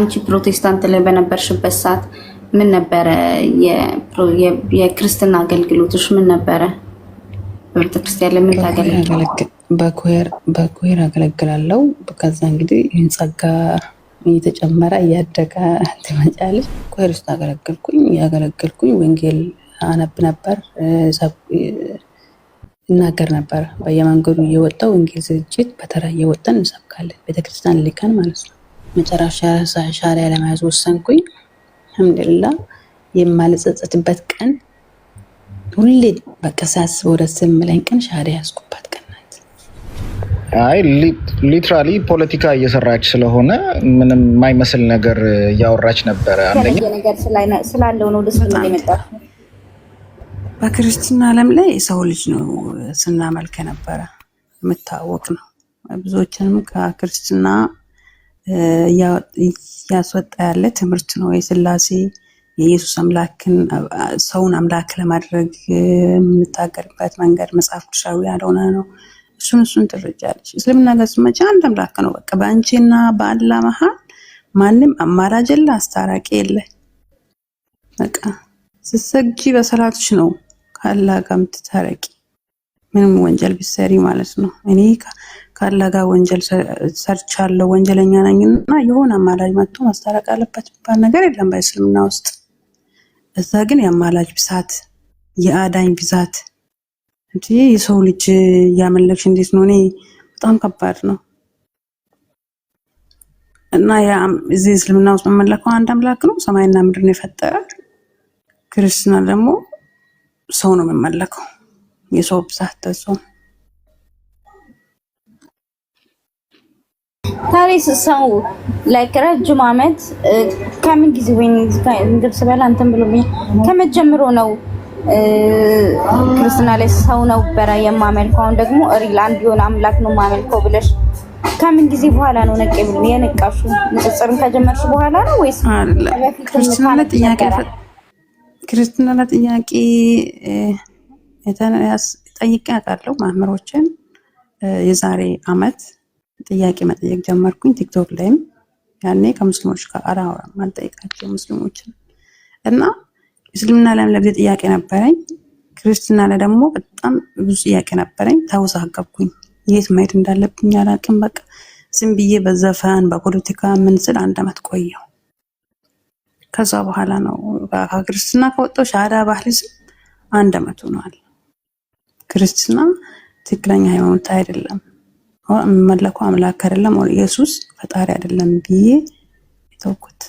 አንቺ ፕሮቴስታንት ላይ በነበርሽበት ሰዓት ምን ነበረ የክርስትና አገልግሎትሽ ምን ነበረ? በቤተክርስቲያን ለምን ታገለግል? በኮሄር አገለግላለሁ። ከዛ እንግዲህ ጸጋ እየተጨመረ እያደገ ትመጫለሽ። ኮሄር ውስጥ ያገለግልኩኝ ወንጌል አነብ ነበር፣ እናገር ነበር። በየመንገዱ እየወጣው ወንጌል ዝግጅት በተራ እየወጣን እንሰብካለን። ቤተክርስቲያን ልከን ማለት ነው። መጨረሻ ሻሪያ ለመያዝ ወሰንኩኝ። አልሐምዱሊላህ የማልጸጸትበት ቀን ሁሌ በቃ ሳስበው ደስ የሚለኝ ቀን ሻሪያ ያዝኩባት ቀን ናት። አይ ሊትራሊ ፖለቲካ እየሰራች ስለሆነ ምንም የማይመስል ነገር እያወራች ነበረ። አንደኛ ነገር ስላለው ነው ደስ የሚል የመጣው። በክርስትና ዓለም ላይ ሰው ልጅ ነው ስናመልክ ነበረ፣ የምታወቅ ነው። ብዙዎችንም ከክርስትና ያስወጣ ያለ ትምህርት ነው። የስላሴ የኢየሱስ አምላክን ሰውን አምላክ ለማድረግ የምንታገልበት መንገድ መጽሐፍ ቅዱሳዊ ያልሆነ ነው። እሱን ትረጃለች። እስልምና ጋር ስትመጪ አንድ አምላክ ነው። በቃ በአንቺና በአላህ መሀል ማንም አማራጭ የለ፣ አስታራቂ የለ። በቃ ስትሰግጂ በሰላትሽ ነው ከአላህ ጋር የምትታረቂ፣ ምንም ወንጀል ቢሰሪ ማለት ነው። እኔ ከአላህ ጋር ወንጀል ሰርቻለሁ ወንጀለኛ ነኝና የሆነ አማላጅ መጥቶ ማስታረቅ አለበት የሚባል ነገር የለም በእስልምና ውስጥ። እዛ ግን የአማላጅ ብዛት፣ የአዳኝ ብዛት እንጂ የሰው ልጅ ያመለክሽ እንዴት ነው? እኔ በጣም ከባድ ነው። እና እዚህ እስልምና ውስጥ መመለከው አንድ አምላክ ነው፣ ሰማይና ምድርን የፈጠረ። ክርስትና ደግሞ ሰው ነው የሚመለከው፣ የሰው ብዛት ተሰው ታሪስ ሰው ላይክ ረጅም ዓመት ከምን ጊዜ ወይ እንግዲህ ስበላ እንትን ብሎኝ ከመጀመሩ ነው ክርስትና ላይ ሰው ነው በራ የማመልከው። አሁን ደግሞ ሪል አንድ የሆነ አምላክ ነው የማመልከው ብለሽ ከምን ጊዜ በኋላ ነው የነቃሹ? ንጽጽርን ከጀመርሽ በኋላ ነው ወይስ ክርስትና ለጥያቄ ጠይቄ አውቃለሁ መምህሮችን። የዛሬ ዓመት ጥያቄ መጠየቅ ጀመርኩኝ ቲክቶክ ላይም። ያኔ ከሙስሊሞች ጋር አላወራም አልጠይቃቸው ሙስሊሞችን። እና እስልምና ላይም ለብዙ ጥያቄ ነበረኝ፣ ክርስትና ላይ ደግሞ በጣም ብዙ ጥያቄ ነበረኝ። ተወዛገብኩኝ፣ የት መሄድ እንዳለብኝ አላውቅም። በቃ ዝም ብዬ በዘፈን በፖለቲካ ምን ስል 1 ዓመት ቆየሁ። ከዛ በኋላ ነው ከክርስትና ከወጣሁ ሻሃዳ ባህል 1 ዓመት ሆኗል። ክርስትና ትክክለኛ ሃይማኖት አይደለም፣ የሚመለከው አምላክ አይደለም፣ ኢየሱስ ፈጣሪ አይደለም ብዬ የተውኩት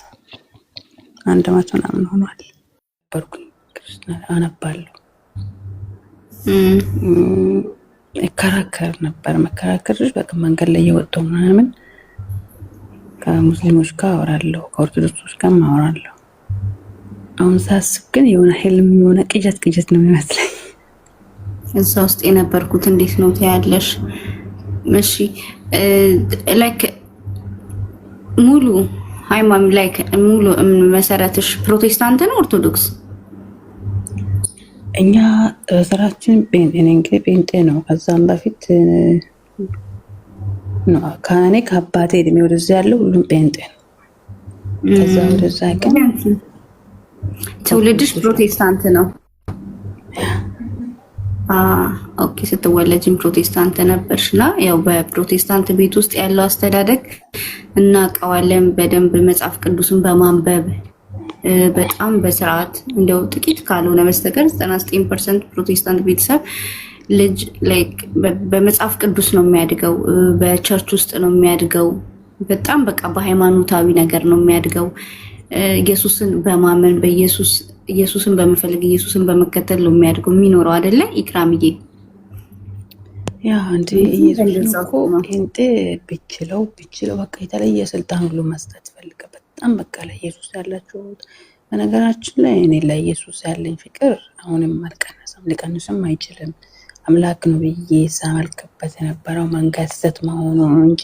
1 ዓመት ምናምን ሆኗል። ክርስትና አነባለሁ፣ እከራከር ነበር። መከራከርሽ በቃ መንገድ ላይ እየወጣሁ ምናምን ከሙስሊሞች ጋር አወራለሁ፣ ከኦርቶዶክሶች ጋር አወራለሁ። አሁን ሳስብ ግን የሆነ ህልም የሆነ ቅጀት ነው የሚመስለኝ። እዛ ውስጥ የነበርኩት እንዴት ነው ታያለሽ? እሺ ላይክ ሙሉ ሃይማኖት ላይክ ሙሉ መሰረትሽ ፕሮቴስታንት ነው ኦርቶዶክስ? እኛ ስራችን ጴንጤ ነው። ከዛም በፊት ከእኔ ከአባቴ እድሜ ወደዚያ ያለው ሁሉም ጴንጤ ነው። ከዛ ወደዛ ግን ትውልድሽ ፕሮቴስታንት ነው? ኦኬ። ስትወለጅም ፕሮቴስታንት ነበርሽና ያው በፕሮቴስታንት ቤት ውስጥ ያለው አስተዳደግ እናውቀዋለን በደንብ። መጽሐፍ ቅዱስን በማንበብ በጣም በስርዓት እንደው ጥቂት ካልሆነ በስተቀር 99% ፕሮቴስታንት ቤተሰብ ልጅ ላይክ በመጽሐፍ ቅዱስ ነው የሚያድገው፣ በቸርች ውስጥ ነው የሚያድገው። በጣም በቃ በሃይማኖታዊ ነገር ነው የሚያድገው። ኢየሱስን በማመን ኢየሱስን በመፈለግ ኢየሱስን በመከተል ነው የሚያድገው የሚኖረው አይደለ ኢክራምዬ? ያ እንዴ ኢየሱስ እኮ ጴንጤ ብችለው በቃ የተለየ ስልጣን ሁሉ መስጠት ፈልገ በጣም በቃ ለኢየሱስ ያላችሁ። በነገራችን ላይ እኔ ለኢየሱስ ያለኝ ፍቅር አሁንም አልቀነሰም፣ ሊቀንስም አይችልም። አምላክ ነው ብዬ ሳመልክበት የነበረው መንገድ ስህተት መሆኑ እንጂ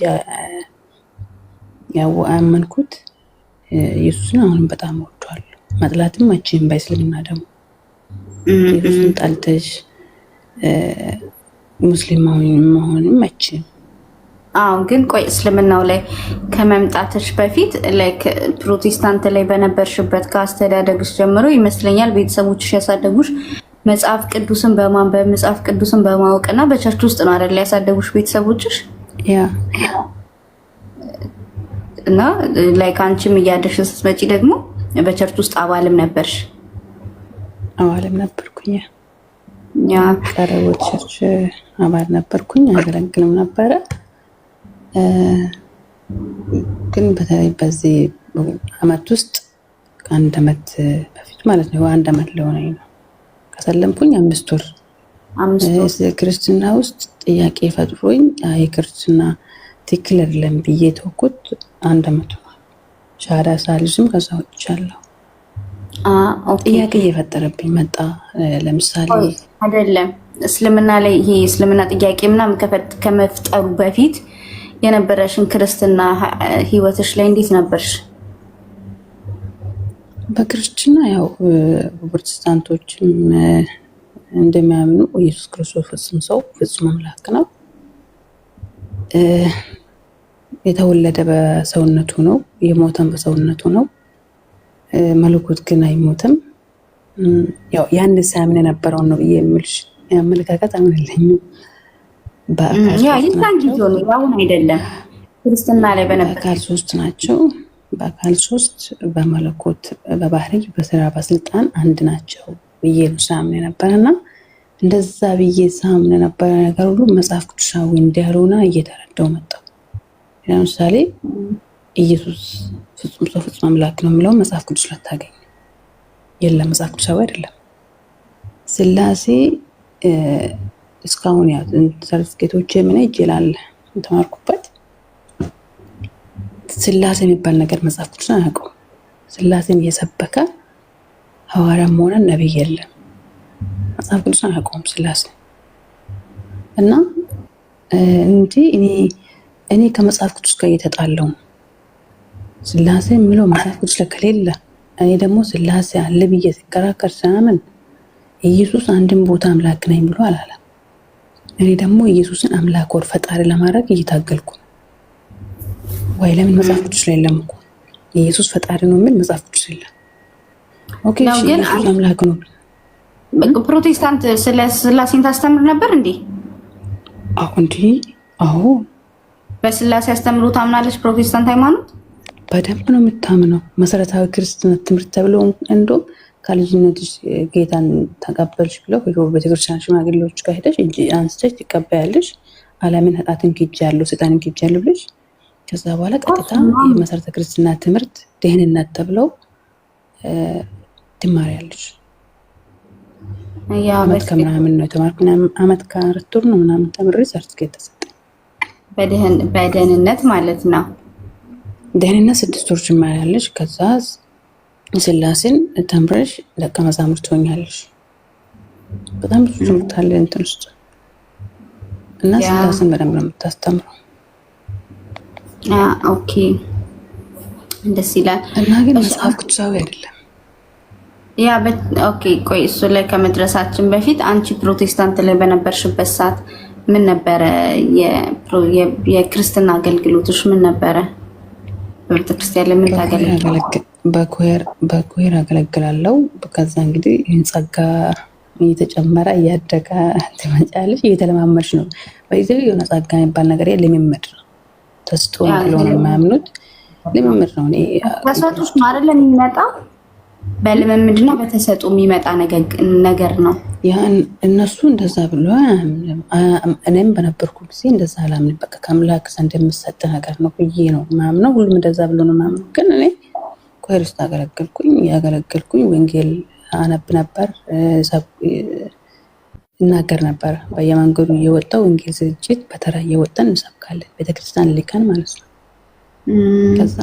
ያው አመንኩት። ኢየሱስን አሁንም በጣም ወዷለሁ። መጥላትም መቼም በእስልምና ደግሞ ኢየሱስን ጠልተሽ ሙስሊም መሆንም መቼም ግን ቆይ እስልምናው ላይ ከመምጣትሽ በፊት ላይክ ፕሮቴስታንት ላይ በነበርሽበት ከአስተዳደግሽ ጀምሮ ይመስለኛል ቤተሰቦችሽ ያሳደጉሽ መጽሐፍ ቅዱስን በማንበብ መጽሐፍ ቅዱስን በማወቅና በቸርች ውስጥ ነው አይደል ያሳደጉሽ ቤተሰቦችሽ? ያ እና ላይክ አንቺም እያደግሽ ስትመጪ ደግሞ በቸርች ውስጥ አባልም ነበርሽ? አባልም ነበርኩኝ። ያ ቀረቦት ቸርች አባል ነበርኩኝ፣ አገለግልም ነበረ። ግን በተለይ በዚህ አመት ውስጥ ከአንድ አመት በፊት ማለት ነው 1 አመት ሊሆነኝ ነው ከሰለምኩኝ 5 ወር ክርስትና ውስጥ ጥያቄ ፈጥሮኝ የክርስትና ትክክል አይደለም ብዬ ተውኩት። 1 አመት ነው። ሻዳ ሳልዝም ከዛ ወጥቻለሁ። ጥያቄ እየፈጠረብኝ መጣ። ለምሳሌ አይደለም እስልምና ላይ ይሄ እስልምና ጥያቄ ምናምን ከመፍጠሩ በፊት የነበረሽን ክርስትና ህይወትሽ ላይ እንዴት ነበርሽ? በክርስትና ያው ፕሮቴስታንቶችም እንደሚያምኑ ኢየሱስ ክርስቶስ ፍጹም ሰው ፍጹም አምላክ ነው። የተወለደ በሰውነቱ ነው፣ የሞተም በሰውነቱ ነው። መለኮት ግን አይሞትም። ያው ያን ሳምን የነበረው ነው የሚልሽ አመለካከት አምነለኝም። አሁን አይደለም ክርስትና ላይ በአካል 3 ናቸው። በአካል 3 በመለኮት በባህሪ በስራ በስልጣን አንድ ናቸው ብዬ ነው ሳምን የነበረና እንደዛ ብዬ ሳምን የነበረ ነገር ሁሉ መጽሐፍ ቅዱሳዊ እንዳልሆነ እየተረዳው መጣሁ። ለምሳሌ ኢየሱስ ፍጹም ሰው ፍጹም አምላክ ነው የሚለው መጽሐፍ ቅዱስ ላይ ታገኝ የለም፣ መጽሐፍ ቅዱሳዊ አይደለም። ስላሴ እስካሁን ያው ሰርቲፊኬቶች ምን ይችላል ተማርኩበት። ስላሴ የሚባል ነገር መጽሐፍ ቅዱስ አያውቀውም። ስላሴን እየሰበከ ሐዋርያም ሆነ ነብይ የለም፣ መጽሐፍ ቅዱስ አያውቀውም ስላሴ እና እንጂ እኔ ከመጽሐፍ ቅዱስ ጋር እየተጣላሁ ስላሴ የሚለው መጽሐፍ ቅዱስ ላይ ከሌለ እኔ ደግሞ ስላሴ አለ ብዬ ሲከራከር ሳምን ኢየሱስ አንድም ቦታ አምላክ ነኝ ብሎ አላለም። እኔ ደግሞ ኢየሱስን አምላክ ወር ፈጣሪ ለማድረግ እየታገልኩ ነው። ወይ ለምን መጽሐፍ ቅዱስ ላይ የለም እኮ ኢየሱስ ፈጣሪ ነው የሚል መጽሐፍ ቅዱስ የለም። ኦኬ እሺ ኢየሱስ አምላክ ነው። ፕሮቴስታንት ስለ ስላሴን ታስተምር ነበር እንዴ? አዎ በስላሴ አስተምሮ ታምናለች ፕሮቴስታንት ሃይማኖት? በደንብ ነው የምታምነው። መሰረታዊ ክርስትና ትምህርት ተብሎ እንደውም ከልጅነትሽ ጌታን ተቀበልሽ ብለው ቤተክርስቲያን ሽማግሌዎች ጋር ሄደሽ እጅ አንስተሽ ትቀበያለሽ። ዓለምን ኃጢአትን ክጄአለሁ ሰይጣንን ክጄአለሁ ብለሽ ከዛ በኋላ ቀጥታ የመሰረተ ክርስትና ትምህርት ደህንነት ተብለው ትማሪያለሽ። አመት ከምናምን ነው የተማርኩት። አመት ከ4 ወር ነው ምናምን ተምሬ ሰርቲፊኬት ተሰጠኝ። በደህንነት ማለት ነው። ደህንነት 6 ወር ትማሪያለሽ። ከዛ ስላሴን ተምረሽ ደቀ መዛሙርት ትሆኛለሽ። በጣም ብዙ ትምህርት አለ እንትን ውስጥ እና ስላሴን በደንብ ነው የምታስተምረው። ኦኬ ደስ ይላል። እና ግን መጽሐፍ ቅዱሳዊ አይደለም። ኦኬ ቆይ እሱ ላይ ከመድረሳችን በፊት አንቺ ፕሮቴስታንት ላይ በነበርሽበት ሰዓት ምን ነበረ የክርስትና አገልግሎቶች ምን ነበረ? በቤተክርስቲያን ለምን ታገለግል? በኮሄር አገለግላለሁ። ከዛ እንግዲህ ይህን ጸጋ እየተጨመረ እያደገ ትመጫለሽ፣ እየተለማመድሽ ነው። በዚህ የሆነ ጸጋ የሚባል ነገር ልምምድ ነው። ተስጦ ነው የማያምኑት ልምምድ ነው። ተሰጦች ነው አይደለም የሚመጣው በልምምድና በተሰጡ የሚመጣ ነገር ነው። ያን እነሱ እንደዛ ብሎ እኔም በነበርኩ ጊዜ እንደዛ አላምን። በቃ ከአምላክ ዘንድ የሚሰጥ ነገር ነው ብዬ ነው ማምነው። ሁሉም እንደዛ ብሎ ነው ማምነው። ግን እኔ ኮሄር ውስጥ ያገለገልኩኝ ወንጌል አነብ ነበር፣ እናገር ነበር። በየመንገዱ እየወጣው ወንጌል ዝግጅት በተራ እየወጣን እንሰብካለን። ቤተክርስቲያን ልከን ማለት ነው። ከዛ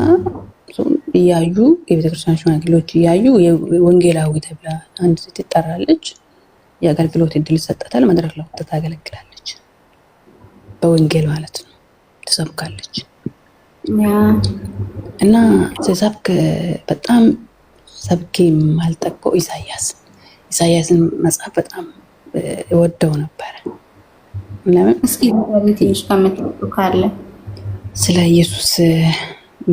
እያዩ የቤተክርስቲያን ሽማግሌዎች እያዩ ወንጌላዊ ተብላ አንድ ሴት ትጠራለች። የአገልግሎት እድል ይሰጣታል። መድረክ ላይ ወጥታ ታገለግላለች። በወንጌል ማለት ነው ትሰብካለች። እና ሲሰብክ በጣም ሰብኬ ማልጠቀው ኢሳያስን መጽሐፍ በጣም እወደው ነበር። ለምን እስኪ ትንሽ ካለ ስለ ኢየሱስ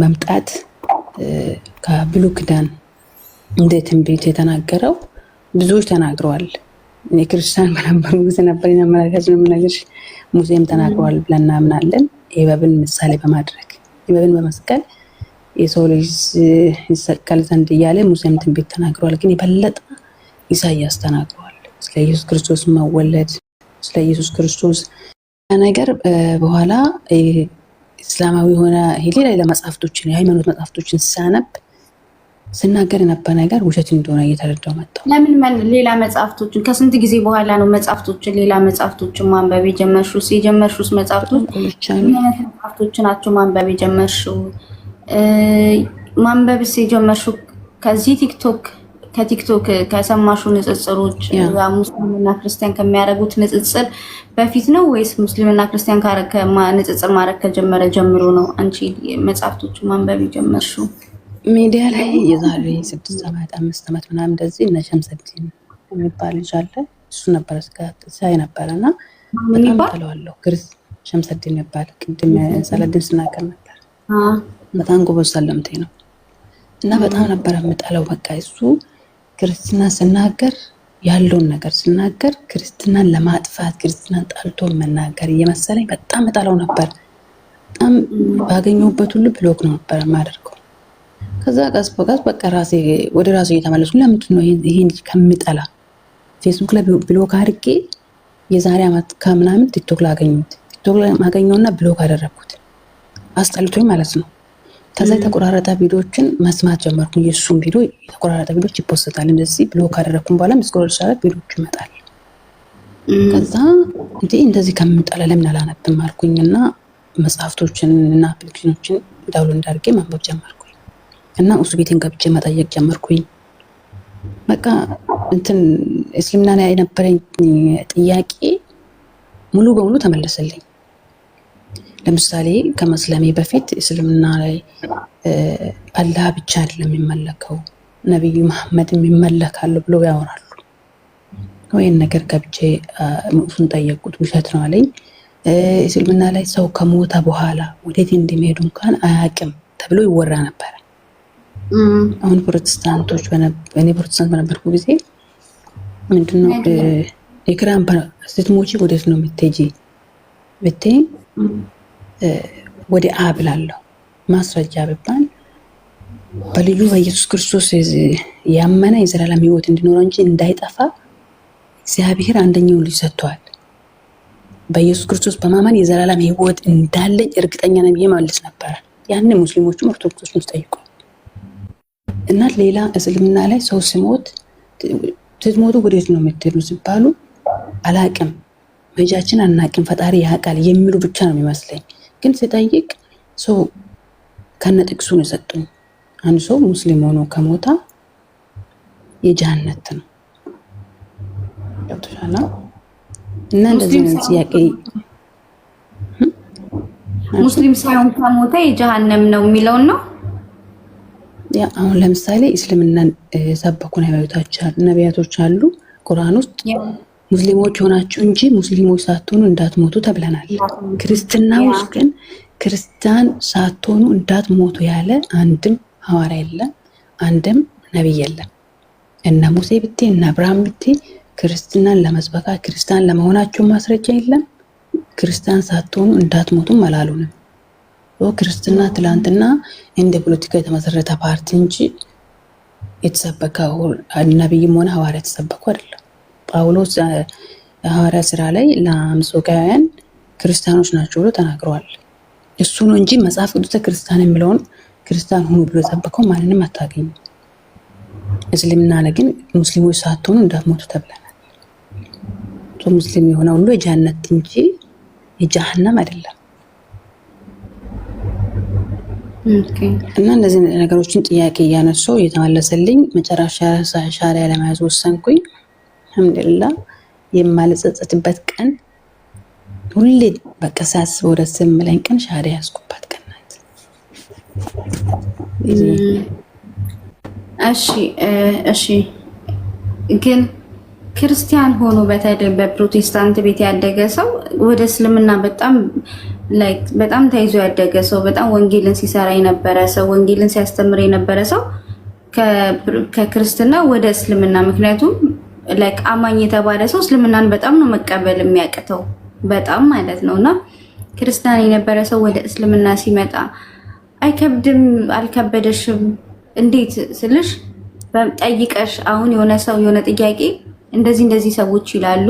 መምጣት ከብሉይ ኪዳን እንደ ትንቢት የተናገረው ብዙዎች ተናግረዋል። እኔ ክርስቲያን በነበሩ ጊዜ ነበር የመመለከት ነገር ሙሴም ተናግረዋል ብለን እናምናለን። ኢዮብን ምሳሌ በማድረግ ኢዮብን በመስቀል የሰው ልጅ ይሰቀል ዘንድ እያለ ሙሴም ትንቢት ተናግረዋል። ግን የበለጠ ኢሳያስ ተናግረዋል ስለ ኢየሱስ ክርስቶስ መወለድ፣ ስለ ኢየሱስ ክርስቶስ ነገር በኋላ እስላማዊ ሆነ ሌላ መጽሐፍቶችን የሃይማኖት መጽሐፍቶችን ሲያነብ ስናገር የነበረ ነገር ውሸት እንደሆነ እየተረዳው መጣው። ለምን ሌላ መጽሐፍቶችን ከስንት ጊዜ በኋላ ነው ሌላ መጽሐፍቶችን ማንበብ የጀመርሽው? የጀመርሽው መጽሐፍቶች ናቸው ማንበብ የጀመርሽው? ማንበብስ የጀመርሽው ከዚህ ከቲክቶክ ከሰማሹ ንጽጽሮች ሙስሊምና ክርስቲያን ከሚያደርጉት ንጽጽር በፊት ነው ወይስ ሙስሊምና ክርስቲያን ንጽጽር ማድረግ ከጀመረ ጀምሮ ነው አንቺ መጽሐፍቶችን ማንበብ የጀመርሽው? ሚዲያ ላይ የዛሬ 6 ዓመት 5 ዓመት ምናምን እንደዚህ እነ ሸምሰዲን የሚባል ልጅ አለ። እሱ ነበር ሳይ ነበረና በጣም ተለዋለሁ። ሸምሰዲን የሚባል ቅድም ሰለድን ስናገር ነበር። በጣም ጎበዝ ሰለምቴ ነው እና በጣም ነበር የምጠላው። በቃ እሱ ክርስትና ስናገር ያለውን ነገር ስናገር ክርስትናን ለማጥፋት ክርስትናን ጣልቶ መናገር እየመሰለኝ በጣም እጠላው ነበር። በጣም ባገኘሁበት ሁሉ ብሎክ ነው ነበር የማደርገው። ከዛ ቀስ በቀስ በቃ ወደ ራሴ እየተመለስኩ ለምንድን ነው ይሄን ከምጠላ ፌስቡክ ላይ ብሎክ አድርጌ የዛሬ ዓመት ከምናምን ቲክቶክ ላይ ማገኘውና ብሎክ አደረኩት። አስጠልቶኝ ማለት ነው። ከዛ የተቆራረጠ ቪዲዮዎችን መስማት ጀመርኩ። የሱም ቪዲዮ የተቆራረጠ ቪዲዮዎች ይፖስታል። እንደዚህ ብሎክ አደረኩኝ። በኋላ ስክሮል ሳደርግ ቪዲዮዎች ይመጣል። ከዛ እንደዚህ ከምጠላ ለምን አላነብም አልኩኝና መጽሐፍቶችን እና አፕሊኬሽኖችን ዳውንሎድ አድርጌ ማንበብ ጀመርኩኝ እና እሱ ቤቴን ገብቼ መጠየቅ ጀመርኩኝ። በቃ እስልምና ላይ የነበረኝ ጥያቄ ሙሉ በሙሉ ተመለሰልኝ። ለምሳሌ ከመስለሜ በፊት እስልምና ላይ አላህ ብቻ አይደለም የሚመለከው ነብዩ መሐመድም ይመለካሉ ብለው ያወራሉ። ወይን ነገር ገብቼ ሙሱን ጠየቁት። ውሸት ነው አለኝ። እስልምና ላይ ሰው ከሞተ በኋላ ወዴት እንደሚሄዱ እንኳን አያውቅም ተብሎ ይወራ ነበር። አሁን ፕሮቴስታንቶች እኔ ፕሮቴስታንት በነበርኩ ጊዜ ምንድነው ኢክራም ስትሞቺ ወዴት ነው የምትሄጂ ብትይ ወደ አብ እላለሁ። ማስረጃ ቢባል በልጁ በኢየሱስ ክርስቶስ ያመነ የዘላለም ሕይወት እንዲኖረው እንጂ እንዳይጠፋ እግዚአብሔር አንደኛውን ልጅ ሰጥቷል። በኢየሱስ ክርስቶስ በማመን የዘላለም ሕይወት እንዳለኝ እርግጠኛ ነኝ ብዬ ማለት ነበር። ያን ሙስሊሞቹም ኦርቶዶክሶችም ጠይቁ እና ሌላ እስልምና ላይ ሰው ሲሞት ስትሞቱ ወዴት ነው የምትሄዱ ሲባሉ አላቅም መጃችን አናቅም ፈጣሪ ያውቃል የሚሉ ብቻ ነው የሚመስለኝ። ግን ሲጠይቅ ሰው ከነጥቅሱ ነው የሰጡኝ። አንድ ሰው ሙስሊም ሆኖ ከሞታ የጀሃነም ነው ገብቶሻል። እና እንደዚህ ነው ጥያቄ። ሙስሊም ሳይሆን ከሞታ የጀሃነም ነው የሚለው ነው። ያ አሁን ለምሳሌ እስልምናን ሰበኩ ነቢያቶች አሉ ቁርአን ውስጥ ሙስሊሞች ሆናችሁ እንጂ ሙስሊሞች ሳትሆኑ እንዳትሞቱ ተብለናል። ክርስትና ውስጥ ግን ክርስቲያን ሳትሆኑ እንዳትሞቱ ያለ አንድም ሐዋርያ የለም፣ አንድም ነብይ የለም። እነ ሙሴ ብቴ እነ አብርሃም ብቴ ክርስትናን ለመስበካ ክርስቲያን ለመሆናቸው ማስረጃ የለም። ክርስቲያን ሳትሆኑ እንዳትሞቱም አላሉንም። ክርስትና ትላንትና እንደ ፖለቲካ የተመሰረተ ፓርቲ እንጂ የተሰበከው ነብይም ሆነ ሐዋርያ የተሰበከው አይደለም። ጳውሎስ ሐዋርያ ስራ ላይ ለአምጾቃውያን ክርስቲያኖች ናቸው ብሎ ተናግረዋል። እሱ ነው እንጂ መጽሐፍ ቅዱስ ክርስቲያን የሚለውን ክርስቲያን ሁኑ ብሎ የሰበከው ማንንም አታገኙ። እስልምና ላይ ግን ሙስሊሞች ሳትሆኑ እንዳትሞቱ ተብለናል። ሙስሊም የሆነ ሁሉ የጀነት እንጂ የጀሃነም አይደለም። እና እነዚህ ነገሮችን ጥያቄ እያነሳው እየተመለሰልኝ መጨረሻ ሻሪያ ለመያዝ ወሰንኩኝ። አልሐምዱሊላህ የማልጸጸትበት ቀን ሁሌ በቃ ሳስበው ደስ የሚለኝ ቀን ሻሪያ ያዝኩባት ቀን ናት። እሺ ግን ክርስቲያን ሆኖ በተለይ በፕሮቴስታንት ቤት ያደገ ሰው ወደ እስልምና በጣም ላይክ በጣም ተይዞ ያደገ ሰው፣ በጣም ወንጌልን ሲሰራ የነበረ ሰው፣ ወንጌልን ሲያስተምር የነበረ ሰው ከክርስትና ወደ እስልምና ምክንያቱም ላይክ አማኝ የተባለ ሰው እስልምናን በጣም ነው መቀበል የሚያቅተው በጣም ማለት ነውና ክርስቲያን የነበረ ሰው ወደ እስልምና ሲመጣ አይከብድም? አልከበደሽም? እንዴት ስልሽ ጠይቀሽ አሁን የሆነ ሰው የሆነ ጥያቄ እንደዚህ ሰዎች ይላሉ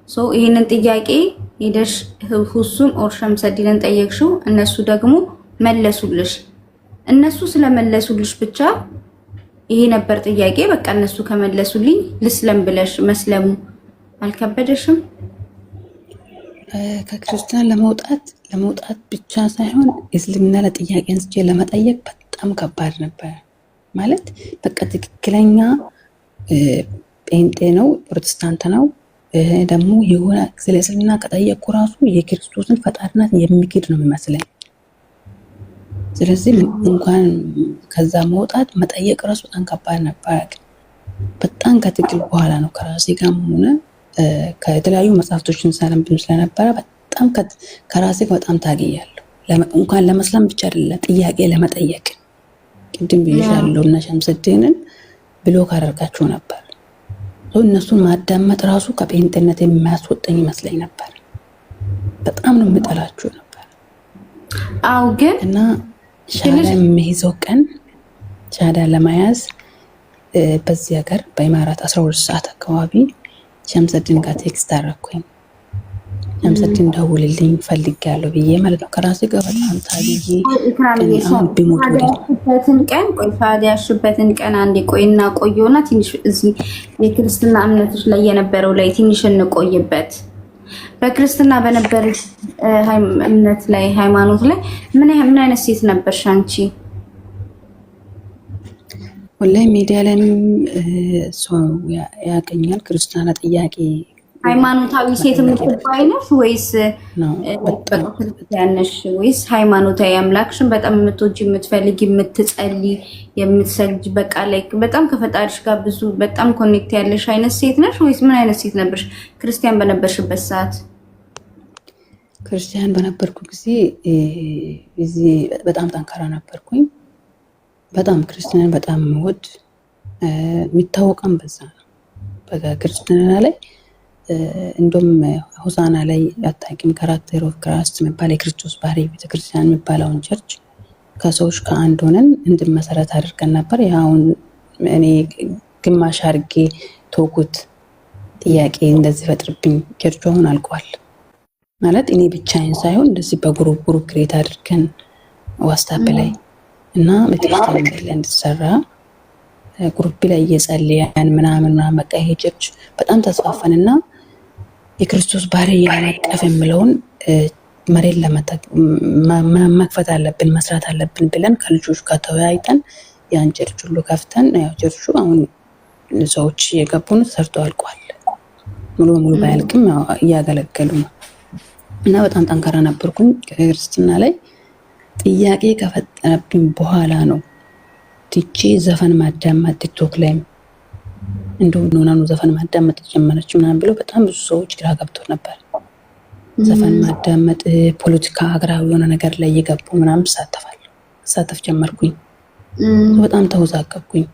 ሶ ይሄንን ጥያቄ ሄደሽ ሁሱን ኦር ሸምሰዲንን ጠየቅሽው እነሱ ደግሞ መለሱልሽ። እነሱ ስለመለሱልሽ ብቻ ይሄ ነበር ጥያቄ በቃ እነሱ ከመለሱልኝ ልስለም ብለሽ መስለሙ አልከበደሽም? ከክርስቲያን ለመውጣት ብቻ ሳይሆን እስልምና ለጥያቄ አንስቼ ለመጠየቅ በጣም ከባድ ነበር። ማለት በቃ ትክክለኛ ጴንጤ ነው ፕሮቴስታንት ነው ደግሞ የሆነ ስለ እስልምና ከጠየቅኩ ራሱ የክርስቶስን ፈጣሪነት የሚክድ ነው የሚመስለኝ። ስለዚህ እንኳን ከዛ መጠየቅ ራሱ በጣም ከባድ ነበር። በጣም ከትግል በኋላ ነው ከራሴ ጋር ሆነ ከተለያዩ መጽሐፍቶችን ሳነብም ስለነበረ በጣም ከራሴ ጋር በጣም ታግያለሁ። እንኳን ለመስለም ብቻ አይደለም ጥያቄ ለመጠየቅ ቅድም ብዬሻለሁ እና ሸምሰዲንን ብሎክ አደርጋቸው ነበር። እነሱን ማዳመጥ ራሱ ከጴንጤነት የሚያስወጣኝ ይመስለኝ ነበር። በጣም ነው የምጠላቸው ነበር። አው ግን እና ሻዳ የሚይዘው ቀን ሻዳ ለመያዝ በዚህ ሀገር በኢማራት 12 ሰዓት አካባቢ ሸምሰዲን ጋር ቴክስት አደረኩኝ። ሸምሰዲን ደውልልኝ ፈልጌያለሁ ብዬ ማለት ነው። ከራሴ ጋር በጣም ታግዬ ያሽበትን ቀን አንዴ ቆይና ቆየውና ትንሽ እዚህ የክርስትና እምነቶች ላይ የነበረው ላይ ትንሽ እንቆይበት። በክርስትና በነበረች እምነት ላይ ሃይማኖት ላይ ምን አይነት ሴት ነበርሽ አንቺ? ወላሂ ሚዲያ ላይም ሰው ያገኛል ክርስቲያና ጥያቄ ሃይማኖታዊ ሴት የምትባይ ነሽ ወይስ ክርስቲያንሽ ወይስ ሃይማኖታዊ አምላክሽን በጣም የምትወጂ የምትፈልጊ የምትጸልይ የምትሰግጂ በቃ ላይ በጣም ከፈጣሪሽ ጋር ብዙ በጣም ኮኔክት ያለሽ አይነት ሴት ነሽ ወይስ ምን አይነት ሴት ነበርሽ ክርስቲያን በነበርሽበት ሰዓት? ክርስቲያን በነበርኩ ጊዜ በጣም ጠንካራ ነበርኩኝ። በጣም ክርስቲያን በጣም ወድ የሚታወቀም በዛ ነው። በክርስትና ላይ እንደም ሆሳና ላይ አታውቂም? ካራክተር ኦፍ ክራይስት የሚባል የክርስቶስ ባህሪ ቤተክርስቲያን የሚባለውን ቸርች ከሰዎች ከአንድ ሆነን እንድመሰረት አድርገን ነበር። ያውን እኔ ግማሽ አድርጌ ተውኩት። ጥያቄ እንደዚህ ፈጥርብኝ ቸርቹ አሁን አልቋል ማለት እኔ ብቻዬን ሳይሆን እንደዚህ በግሩፕ ክሬት አድርገን ዋትስአፕ ላይ እና ቤተክርስቲያን ላይ እንድትሰራ ግሩፕ ላይ እየጸለያን ምናምን በቃ ይሄ ቸርች በጣም ተስፋፋንና የክርስቶስ ባህሪ ያላቀፍ የሚለውን መሬት መክፈት አለብን መስራት አለብን ብለን ከልጆች ጋር ተወያይተን ያን ቸርች ሁሉ ከፍተን ያው ቸርቹ አሁን ሰዎች የገቡን ሰርቶ አልቋል። ሙሉ በሙሉ ባያልቅም እያገለገሉ ነው እና በጣም ጠንካራ ነበርኩኝ። ክርስትና ላይ ጥያቄ ከፈጠረብኝ በኋላ ነው ትቼ ዘፈን ማዳመጥ ቲክቶክ ላይ እንደው ነው ዘፈን ማዳመጥ ጀመረች ምናምን ብሎ በጣም ብዙ ሰዎች ግራ ገብተው ነበር። ዘፈን ማዳመጥ ፖለቲካ ሀገራዊ የሆነ ነገር ላይ እየገቡ ምናምን ሳተፍ ጀመርኩኝ። በጣም ተወዛገብኩኝ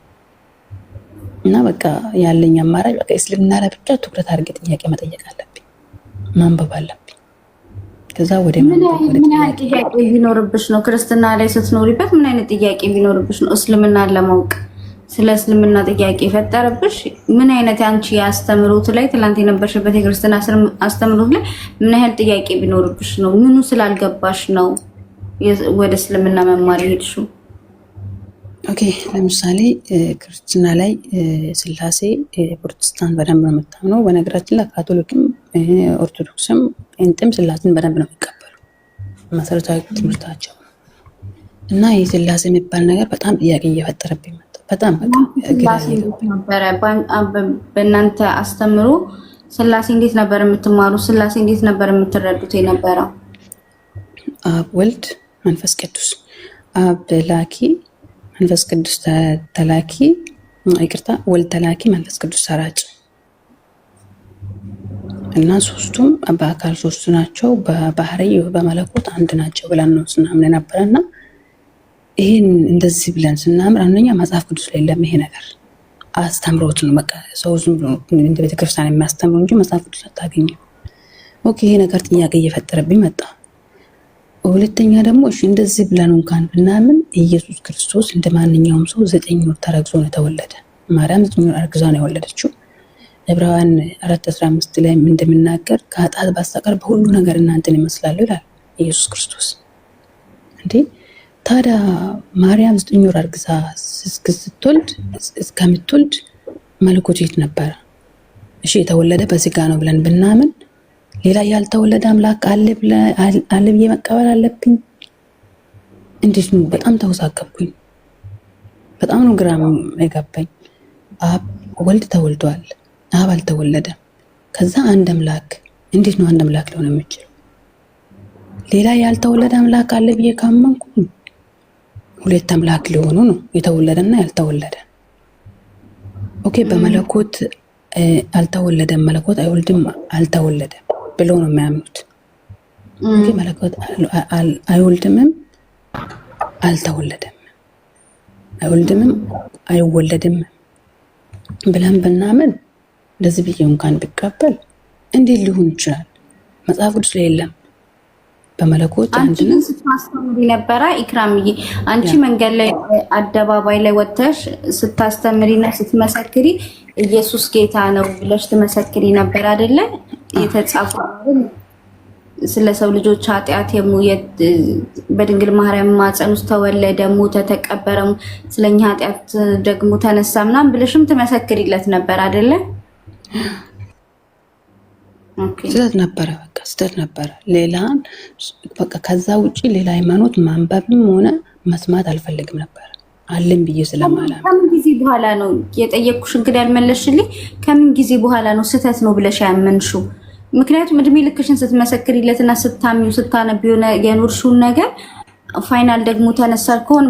እና በቃ ያለኝ አማራጭ በቃ እስልምና ላይ ብቻ ትኩረት አድርጌ ጥያቄ መጠየቅ አለብኝ፣ ማንበብ አለብኝ። ከዛ ወደ ምን አይነት ጥያቄ ቢኖርብሽ ነው ክርስትና ላይ ስትኖሪበት ምን አይነት ጥያቄ ቢኖርብሽ ነው እስልምናን ለማወቅ ስለ እስልምና ጥያቄ ፈጠረብሽ? ምን አይነት አንቺ አስተምሮት ላይ ትላንት የነበርሽበት የክርስትና አስተምሮት ላይ ምን አይነት ጥያቄ ቢኖርብሽ ነው? ምኑ ስላልገባሽ ነው ወደ እስልምና መማር ሄድሽው? ኦኬ ለምሳሌ ክርስትና ላይ ስላሴ ፕሮቴስታንት በደንብ ነው የምታምነው። በነገራችን ላይ ካቶሊክም ኦርቶዶክስም ጴንጤም ስላሴን በደንብ ነው የሚቀበሉ መሰረታዊ ትምህርታቸው እና ይህ ስላሴ የሚባል ነገር በጣም ጥያቄ እየፈጠረብኝ መጣ። በጣም በእናንተ አስተምሮ ስላሴ እንዴት ነበር የምትማሩ? ስላሴ እንዴት ነበር የምትረዱት የነበረው? አብ ወልድ መንፈስ ቅዱስ፣ አብ ላኪ መንፈስ ቅዱስ ተላኪ፣ ይቅርታ ወልድ ተላኪ መንፈስ ቅዱስ ሰራጭ እና ሶስቱም በአካል ሶስት ናቸው፣ በባህሪ በመለኮት አንድ ናቸው ብለን ነው ስናምን ነበርና ይሄን እንደዚህ ብለን ስናምን አንደኛ መጽሐፍ ቅዱስ ላይ የለም ይሄ ነገር አስተምሮት ነው። በቃ ሰው ዝም ብሎ እንደ ቤተክርስቲያን የሚያስተምረው እንጂ መጽሐፍ ቅዱስ አታገኝም። ኦኬ ይሄ ነገር ጥያቄ እየፈጠረብኝ መጣ። ሁለተኛ ደግሞ እሺ እንደዚህ ብለን እንኳን ብናምን ኢየሱስ ክርስቶስ እንደማንኛውም ሰው 9 ወር ተረግዞ ነው የተወለደ። ማርያም 9 ወር አርግዛ ነው የወለደችው። ዕብራውያን 4:15 ላይ እንደምናገር ከኃጢአት በስተቀር በሁሉ ነገር እናንተን ይመስላሉ ይላል ኢየሱስ ክርስቶስ። እንዴ ታዲያ ማርያም 9 ወር አርግዛ ስትወልድ እስከምትወልድ መለኮት የት ነበረ? እሺ የተወለደ በስጋ ነው ብለን ብናምን ሌላ ያልተወለደ አምላክ አለ ብዬ መቀበል አለብኝ? እንዴት ነው? በጣም ተወሳገብኩኝ። በጣም ነው ግራ የገባኝ። አብ ወልድ ተወልዷል፣ አብ አልተወለደም። ከዛ አንድ አምላክ እንዴት ነው አንድ አምላክ ሊሆን የሚችለው? ሌላ ያልተወለደ አምላክ አለ ብዬ ካመንኩ ሁለት አምላክ ሊሆኑ ነው፣ የተወለደና ያልተወለደ። ኦኬ በመለኮት አልተወለደም፣ መለኮት አይወልድም፣ አልተወለደም ብለው ነው የሚያምኑት። ኦኬ መለኮት አይወልድምም አልተወለደም፣ አይወልድምም አይወለድም ብለን ብናምን እንደዚህ ብዬ እንኳን ቢቀበል እንዴት ሊሆን ይችላል? መጽሐፍ ቅዱስ ላይ የለም። በመለኮት አንድ ነው ስትማስተምሪ ነበረ ኢክራምዬ። አንቺ መንገድ ላይ አደባባይ ላይ ወጥተሽ ስታስተምሪና ስትመሰክሪ ኢየሱስ ጌታ ነው ብለሽ ትመሰክሪ ነበር አይደለ? የተጻፈው ስለ ሰው ልጆች ኃጢአት በድንግል ማርያም ማፀን ውስጥ ተወለደ፣ ሞተ፣ ተቀበረ፣ ስለኛ ኃጢአት ደግሞ ተነሳ ምናምን ብለሽም ትመሰክሪለት ነበር አይደለ? ስህተት ነበረ፣ በቃ ስህተት ነበረ። ሌላን በቃ ከዛ ውጪ ሌላ ሃይማኖት ማንበብም ሆነ መስማት አልፈልግም ነበር አለም ብዬ ስለማላም። ከምን ጊዜ በኋላ ነው የጠየቅኩሽ? እንግዲህ ያልመለስሽልኝ ከምን ጊዜ በኋላ ነው ስህተት ነው ብለሽ ያመንሽው? ምክንያቱም እድሜ ልክሽን ስትመሰክሪለትና ስታሚው ስታነቢው የኖርሽውን ነገር ፋይናል ደግሞ ተነሳር ከሆነ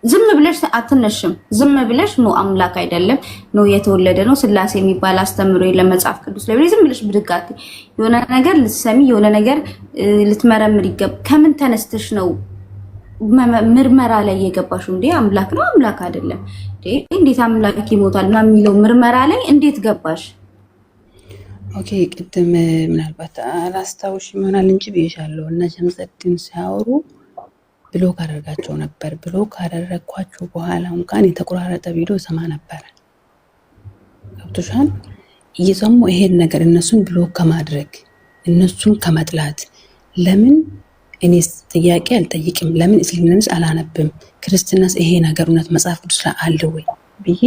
ዝም ብለሽ አትነሽም። ዝም ብለሽ ነው አምላክ አይደለም ነው የተወለደ ነው ስላሴ የሚባል አስተምሮ የለም መጽሐፍ ቅዱስ ላይ ዝም ብለሽ ብድጋት የሆነ ነገር ልትሰሚ የሆነ ነገር ልትመረምር ይገባ። ከምን ተነስተሽ ነው ምርመራ ላይ የገባሽው? እንዴ አምላክ ነው አምላክ አይደለም እንዴት አምላክ ይሞታል እና የሚለው ምርመራ ላይ እንዴት ገባሽ? ኦኬ ቅድም ምናልባት አላስታውሽም ይሆናል እንጂ ብዬሻለሁ። እና ሸምሰድን ሲያወሩ ብሎክ አደረጋቸው ነበር። ብሎክ ካደረኳቸው በኋላ እንኳን የተቆራረጠ ቪዲዮ ሰማ ነበር። ገብቶሻል? እየሰሙ ይሄን ነገር እነሱን ብሎክ ከማድረግ እነሱን ከመጥላት ለምን እኔስ ጥያቄ አልጠይቅም? ለምን እስልምናንስ አላነብም? ክርስትናስ ይሄ ነገር እውነት መጽሐፍ ቅዱስ ላይ አለ ወይ ብዬ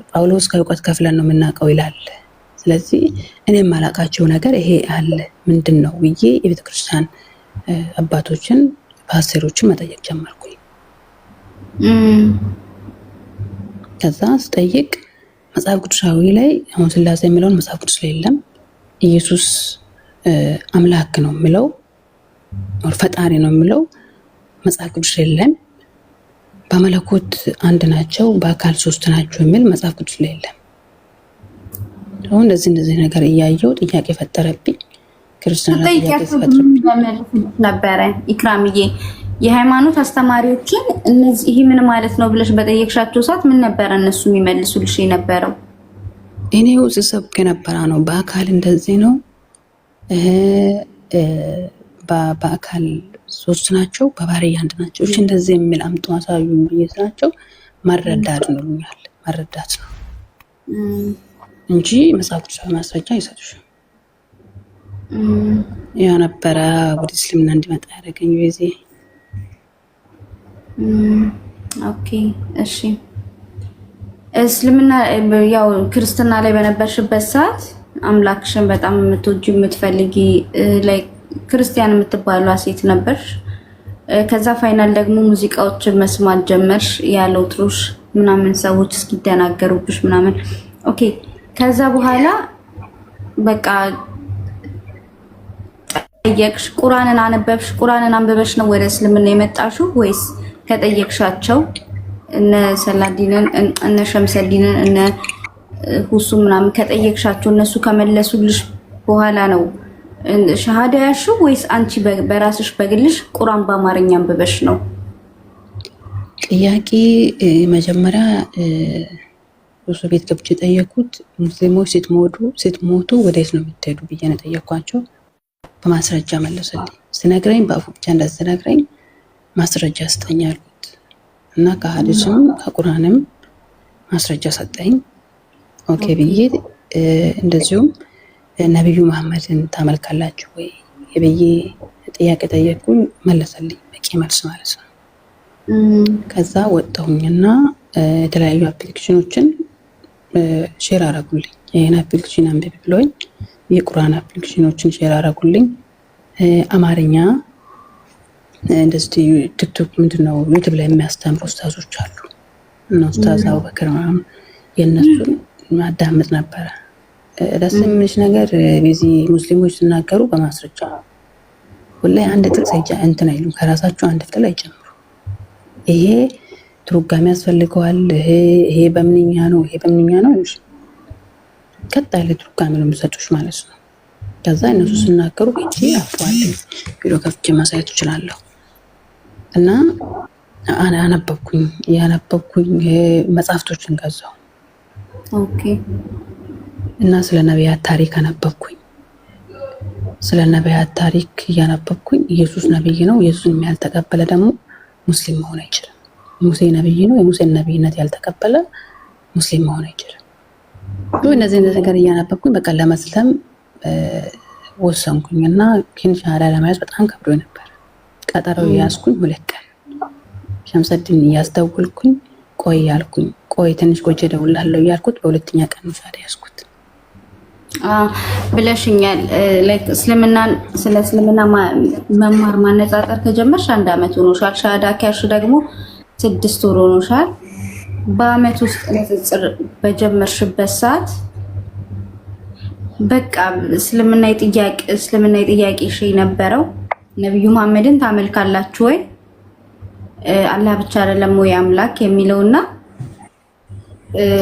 ጳውሎስ ከእውቀት ከፍለን ነው የምናውቀው ይላል። ስለዚህ እኔ የማላውቃቸው ነገር ይሄ አለ ምንድን ነው ብዬ የቤተክርስቲያን አባቶችን ፓስተሮችን መጠየቅ ጀመርኩኝ። ከዛ ስጠይቅ መጽሐፍ ቅዱሳዊ ላይ አሁን ስላሴ የሚለውን መጽሐፍ ቅዱስ ላይ የለም። ኢየሱስ አምላክ ነው የሚለው ፈጣሪ ነው የሚለው መጽሐፍ ቅዱስ ላይ የለም። በመለኮት አንድ ናቸው፣ በአካል ሶስት ናቸው የሚል መጽሐፍ ቅዱስ ላይ የለም። አሁን እንደዚህ ነገር እያየው ጥያቄ ፈጠረብኝ። ክርስቲያና ጥያቄ ፈጠረብኝ ነበረ። ኢክራምዬ የሃይማኖት አስተማሪዎችን እነዚህ ይሄ ምን ማለት ነው ብለሽ በጠየቅሻቸው ሰዓት ምን ነበረ እነሱ የሚመልሱልሽ የነበረው? እኔው ስሰብክ የነበረ ነው በአካል እንደዚህ ነው፣ በአካል ሶስት ናቸው፣ በባህሪ አንድ ናቸው። እሺ እንደዚህ የሚል አምጡ አሳዩኝ ብዬ ስላቸው መረዳት ነውኛል። መረዳት ነው እንጂ መጽሐፍ ቅዱስ ማስረጃ አይሰጡሽም። ያ ነበረ ወደ እስልምና እንዲመጣ ያደረገኝ ጊዜ። ኦኬ እሺ። እስልምና ያው ክርስትና ላይ በነበርሽበት ሰዓት አምላክሽን በጣም የምትወጂው የምትፈልጊ ላይ ክርስቲያን የምትባሏ ሴት ነበርሽ። ከዛ ፋይናል ደግሞ ሙዚቃዎችን መስማት ጀመርሽ ያለው ትሩሽ ምናምን ሰዎች እስኪደናገሩብሽ ምናምን። ኦኬ ከዛ በኋላ በቃ ጠየቅሽ፣ ቁርአንን አነበብሽ። ቁርአንን አንብበሽ ነው ወደ እስልምና የመጣሽው ወይስ ከጠየቅሻቸው እነ ሰላዲንን እነ ሸምሰዲንን እነ ሁሱ ምናምን ከጠየቅሻቸው እነሱ ከመለሱልሽ በኋላ ነው ሸሃዳ ያልሽው ወይስ አንቺ በራስሽ በግልሽ ቁርአን በአማርኛ አንብበሽ ነው? ጥያቄ መጀመሪያ ብዙ ቤት ገብቼ ጠየቁት። ሙስሊሞች ስትሞቱ ወዴት ነው የምትሄዱ ብዬ ነው ጠየኳቸው። በማስረጃ መለሰልኝ። ስነግረኝ በአፉ ብቻ እንደተነግረኝ ማስረጃ ስጠኝ አልኩት እና ከሐዲስም ከቁርአንም ማስረጃ ሰጠኝ። ኦኬ ብዬ እንደዚሁም ነብዩ መሐመድን ታመልካላችሁ ወይ ብዬ ጥያቄ ጠየቅኩኝ። መለሰልኝ በቂ መልስ ማለት ነው። ከዛ ወጣሁኝና የተለያዩ አፕሊኬሽኖችን ሼር አረጉልኝ። ይሄን አፕሊኬሽን አንብቢ ብሎኝ የቁርአን አፕሊኬሽኖችን ሼር አረጉልኝ። አማርኛ እንደዚህ ቲክቶክ ምንድነው ዩቲዩብ ላይ የሚያስተምሩ ኡስታዞች አሉ እና ኡስታዝ አቡበከር ምናምን የነሱን ማዳመጥ ነበረ። ደስ የሚልሽ ነገር በዚህ ሙስሊሞች ሲናገሩ በማስረጃ ሁሌ አንድ ጥቅስ እንትን አይሉም፣ ከራሳቸው አንድ ፊደል አይጨምሩ። ይሄ ትርጓሜ ያስፈልገዋል፣ ይሄ በምንኛ ነው፣ ይሄ በምንኛ ነው እንጂ ቀጥ ያለ ትርጓሜ ነው የሚሰጡሽ ማለት ነው። ከዛ እነሱ ሲናገሩ እቺ አፍዋለኝ ቪዲዮ ከፍቼ ማሳየት እችላለሁ እና አነበብኩኝ መጽሐፍቶችን ገዛሁ። ኦኬ እና ስለ ነቢያት ታሪክ አነበብኩኝ። ስለ ነቢያት ታሪክ እያነበብኩኝ ኢየሱስ ነብይ ነው፣ ኢየሱስን ያልተቀበለ ደግሞ ሙስሊም መሆን አይችልም። ሙሴ ነብይ ነው፣ የሙሴን ነብይነት ያልተቀበለ ሙስሊም መሆን አይችልም። እነዚህ ነገር እያነበብኩኝ በቃ ለመስለም ወሰንኩኝ እና ግን ሻሃዳ ለመያዝ በጣም ከብዶ ነበር። ቀጠሮ ያዝኩኝ 2 ቀን ሸምሰድን እያስደወልኩኝ ቆይ ያልኩኝ ቆይ ትንሽ ቆይቼ እደውልልሃለሁ ያልኩት በሁለተኛ ቀን ሻሃዳ ያዝኩት ብለሽኛል። ላይክ ስለ እስልምና መማር ማነጻጸር ከጀመርሽ 1 አመት ሆኖሻል። ሻሃዳ ከያዝሽ ደግሞ 6 ወር ሆኖሻል። በአመት ውስጥ ንጽጽር በጀመርሽበት ሰዓት በቃ እስልምና የጥያቄ የነበረው ነብዩ መሐመድን ታመልካላችሁ ወይ አላህ ብቻ አይደለም ወይ አምላክ የሚለውና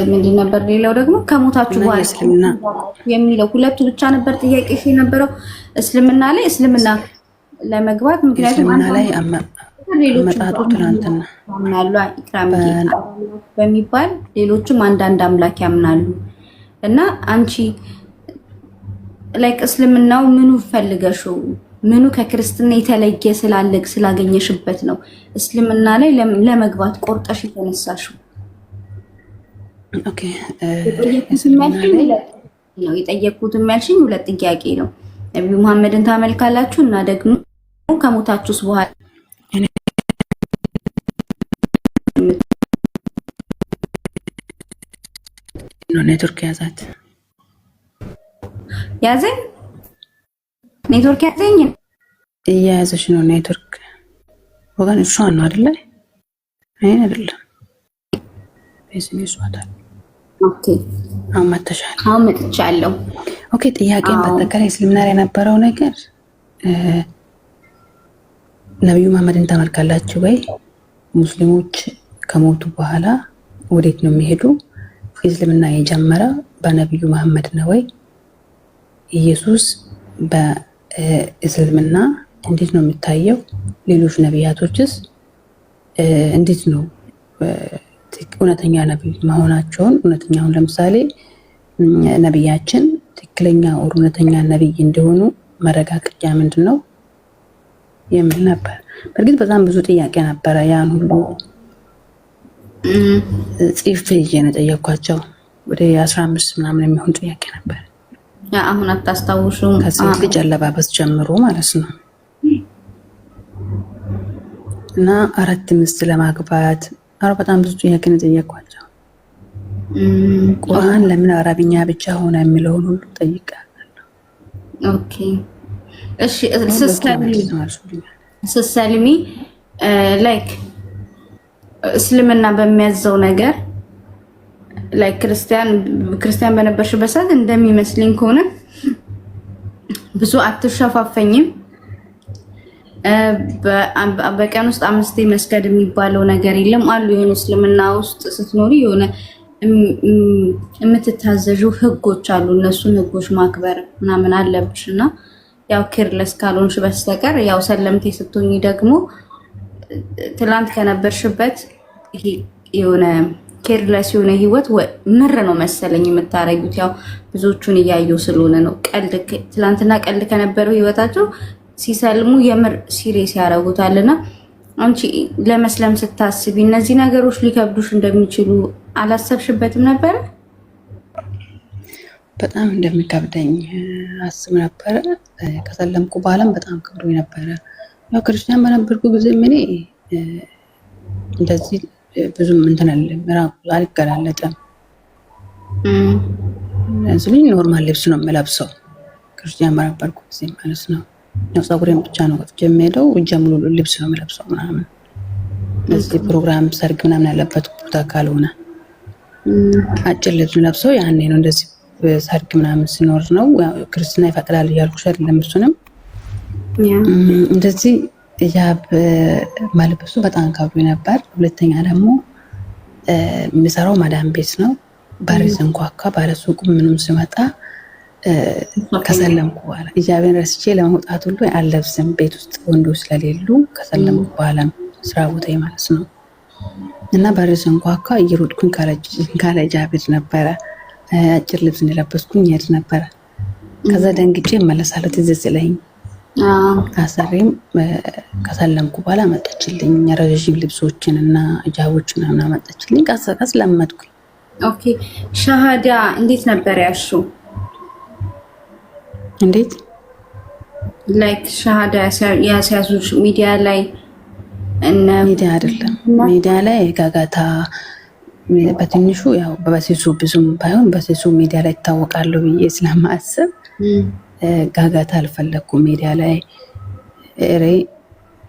ምንድን ነበር ሌላው ደግሞ ከሞታችሁ በኋላ እስልምና የሚለው ሁለቱ ብቻ ነበር ጥያቄ የነበረው እስልምና ለመግባት። ምክንያቱም እስልምና ላይ አመጣጡ ትናንትና ያምናሉ ኢክራም በሚባል ሌሎችም አንዳንድ አምላክ ያምናሉ እና አንቺ ላይክ እስልምናው ምኑ ፈልገሽው ምኑ ከክርስትና የተለየ ስላገኘሽበት ነው እስልምና ላይ ለመግባት ቆርጠሽ የተነሳሽው? ኦኬ የጠየቅኩትም ያልሽኝ 2 ጥያቄ ነው። ነብዩ መሐመድን ታመልካላችሁ እና ደግሞ ከሞታችሁስ በኋላ ኔትወርክ ያዘኝ እየያዘሽ ነው ኔትወርክ ወገን እሷ ነው አይደለ? አይደለም ቢዝነስ ዋታል። ኦኬ አሁን መጥቻለሁ። ኦኬ ጥያቄን በተከታይ እስልምና ላይ የነበረው ነገር ነብዩ መሐመድን ታመልካላችሁ ወይ? ሙስሊሞች ከሞቱ በኋላ ወዴት ነው የሚሄዱ? እስልምና የጀመረ በነብዩ መሐመድ ነው ወይ? ኢየሱስ በእስልምና እንዴት ነው የሚታየው? ሌሎች ነቢያቶችስ እንዴት ነው እውነተኛ ነብይ መሆናቸውን እውነተኛውን ለምሳሌ ነብያችን ትክክለኛ እውነተኛ ነብይ እንደሆኑ መረጋገጫ ምንድነው የሚል ነበር። በእርግጥ በጣም ብዙ ጥያቄ ነበረ። ያን ሁሉ ጽፌ የጠየኳቸው ወደ 15 ምናምን የሚሆን ጥያቄ ነበር። አሁን አታስታውሹም? ከሴት ልጅ አለባበስ ጀምሮ ማለት ነው እና 4 ሚስት ለማግባት በጣም ብዙ ጥያቄ ነው የጠየኳቸው። ቁርአን ለምን አረብኛ ብቻ ሆነ የሚለውን ሁሉ ጠይቃለሁ። ኦኬ እሺ ስሰልሚ ላይክ እስልምና በሚያዘው ነገር ላይክ ክርስቲያን በነበርሽበት ሰዓት እንደሚመስልኝ ከሆነ ብዙ አትሸፋፈኝም። በቀን ውስጥ 5 መስገድ የሚባለው ነገር የለም አሉ። የሆነ እስልምና ውስጥ ስትኖሪ የሆነ የምትታዘዡ ህጎች አሉ። እነሱን ህጎች ማክበር ምናምን አለብሽና ያው ኬርለስ ካልሆንሽ በስተቀር ያው ሰለምቴ ስትሆኚ ደግሞ ትላንት ከነበርሽበት ይሄ የሆነ ኬርለስ የሆነ ህይወት ምር ነው መሰለኝ የምታረጉት። ያው ብዙዎቹን እያየሁ ስለሆነ ነው። ትላንትና ቀልድ ከነበረው ህይወታቸው ሲሰልሙ የምር ሲሪየስ ያደርጉታልና አንቺ ለመስለም ስታስቢ እነዚህ ነገሮች ሊከብዱሽ እንደሚችሉ አላሰብሽበትም ነበር? በጣም እንደሚከብደኝ አስብ ነበረ። ከሰለምኩ በኋላም በጣም ከብዶኝ ነበረ። ያው ክርስቲያን በነበርኩ ጊዜ እኔ እንደዚህ ብዙም እንትን አልገላለጥም። ስለዚህ ኖርማል ልብስ ነው የምለብሰው ክርስቲያን በነበርኩ ጊዜ ማለት ነው። ያው ፀጉሬን ብቻ ነው ወጥቼ የምሄደው፣ እጀ ሙሉ ልብስ ነው የምለብሰው ምናምን። እዚህ ፕሮግራም ሰርግ ምናምን ያለበት ቦታ ካልሆነ አጭር ልብስ ለብሰው ያኔ ነው። እንደዚህ ሰርግ ምናምን ሲኖር ነው ክርስትና ይፈቅዳል እያልኩሽ አይደለም። እሱንም እንደዚህ ሂጃብ መልበሱ በጣም ከብዶ ነበር። ሁለተኛ ደግሞ የሚሰራው ማዳም ቤት ነው። በር ስንኳኳ ባለሱቁ ምንም ሲመጣ ከሰለምኩ በኋላ ሂጃቤን ረስቼ ለመውጣት ሁሉ አልለብስም። ቤት ውስጥ ወንዶች ስለሌሉ ከሰለምኩ በኋላ ስራ ቦታ ማለት ነው። እና በር ስንኳኳ እየሮጥኩኝ ካለ ሂጃብ ነበረ። አጭር ልብስ እንደለበስኩኝ ሄድ ነበረ። ከዛ ደንግጬ እመለሳለሁ ትዝ ሲለኝ። አሰሪም ከሰለምኩ በኋላ መጣችልኝ ረዥም ልብሶችን እና ሂጃቦችን ምናምን አመጣችልኝ። ቀስ በቀስ ለመድኩኝ። ኦኬ ሻሃዳ እንዴት ነበር ያልሽው? እንዴት ላይክ ሻሃዳ ያስያዙሽ ሚዲያ ላይ? ሚዲያ አይደለም፣ ሚዲያ ላይ ጋጋታ በትንሹ ያው በበሲሱ ብዙም ባይሆን በሲሱ ሚዲያ ላይ ይታወቃሉ ብዬ ስለማስብ ጋጋታ አልፈለኩም። ሚዲያ ላይ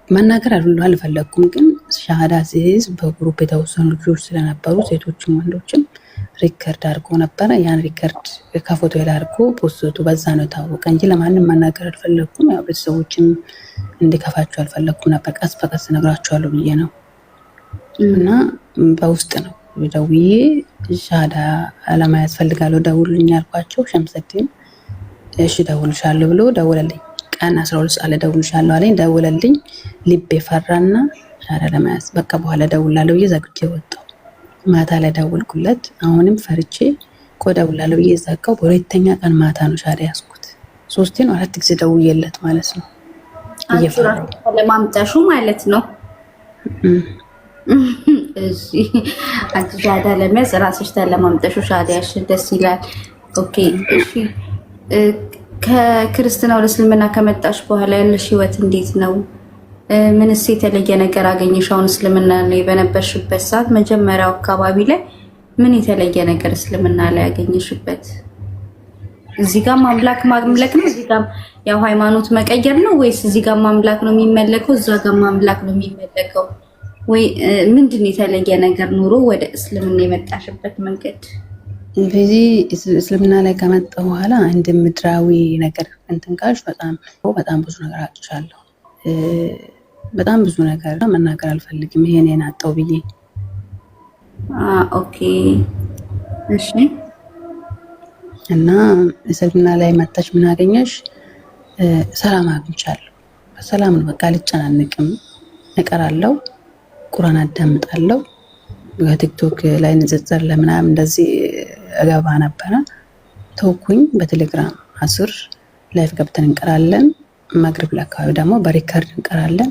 መናገር አልፈለኩም። ግን ሻሃዳ ሲይዝ በግሩፕ የተወሰኑ ልጆች ስለነበሩ ሴቶችም ወንዶችም ሪከርድ አድርጎ ነበረ። ያን ሪከርድ ከፎቶ አድርጎ ፖስቱ በዛ ነው የታወቀ እንጂ ለማንም መናገር አልፈለኩም። ያው ቤተሰቦችም እንዲከፋቸው አልፈለኩም ነበር። ቀስ በቀስ እነግራቸዋለሁ ብዬ ነው። እና በውስጥ ነው ደውዬ ሻሃዳ ለማየት ፈልጋለሁ ደውሉልኝ ያልኳቸው። ሸምሰድን እሺ ደውልሻለሁ ብሎ ደውለልኝ። ቀን 12 ሰዓት ላይ ደውልሻለሁ አለኝ። ደውለልኝ። ልቤ ፈራና ሻሃዳ ለማየት በቃ በኋላ ደውላለሁ ብዬ ዘግቼ ወጣሁ። ማታ ላይ ደውልኩለት። አሁንም ፈርቼ ደውላለሁ ብዬ ዘጋው። በሁለተኛ ቀን ማታ ነው ሻሃዳ ያዝኩት። 3 ነው 4 ጊዜ ደውዬለት ማለት ነው። እየፈራሁ ለማምጣሹ ማለት ነው። እሺ አንቺ ሻሃዳ ለመያዝ ራስሽ ለማምጣሹ ሻሃዳሽ ደስ ይላል። ኦኬ እሺ ከክርስትና ወደ እስልምና ከመጣሽ በኋላ ያለሽ ህይወት እንዴት ነው? ምንስ የተለየ ነገር አገኘሽ? አሁን እስልምና ላይ በነበርሽበት ሰዓት መጀመሪያው አካባቢ ላይ ምን የተለየ ነገር እስልምና ላይ ያገኘሽበት? እዚህ ጋር ማምላክ ማምለክ ነው፣ እዚህ ጋር ያው ሃይማኖት መቀየር ነው ወይስ እዚህ ጋር ማምላክ ነው የሚመለከው፣ እዛ ጋር ማምላክ ነው የሚመለከው? ወይ ምንድን ነው የተለየ ነገር ኑሮ ወደ እስልምና የመጣሽበት መንገድ? በዚህ እስልምና ላይ ከመጣ በኋላ እንደ ምድራዊ ነገር እንትን ካልሽ በጣም ብዙ ነገር አጥቻለሁ። በጣም ብዙ ነገር መናገር አልፈልግም። ይሄን አጣው ብዬ ኦኬ እሺ። እና እስልምና ላይ መጣች ምን አገኘሽ? ሰላም አግኝቻለሁ። በሰላም ነው በቃ አልጨናነቅም። እቀራለሁ፣ ቁርአን አዳምጣለሁ። በቲክቶክ ላይ ንጽጽር ለምናምን እንደዚህ እገባ ነበረ። ተውኩኝ። በቴሌግራም 10 ላይፍ ገብተን እንቀራለን። መግሪብ አካባቢ ደግሞ በሪከርድ እንቀራለን።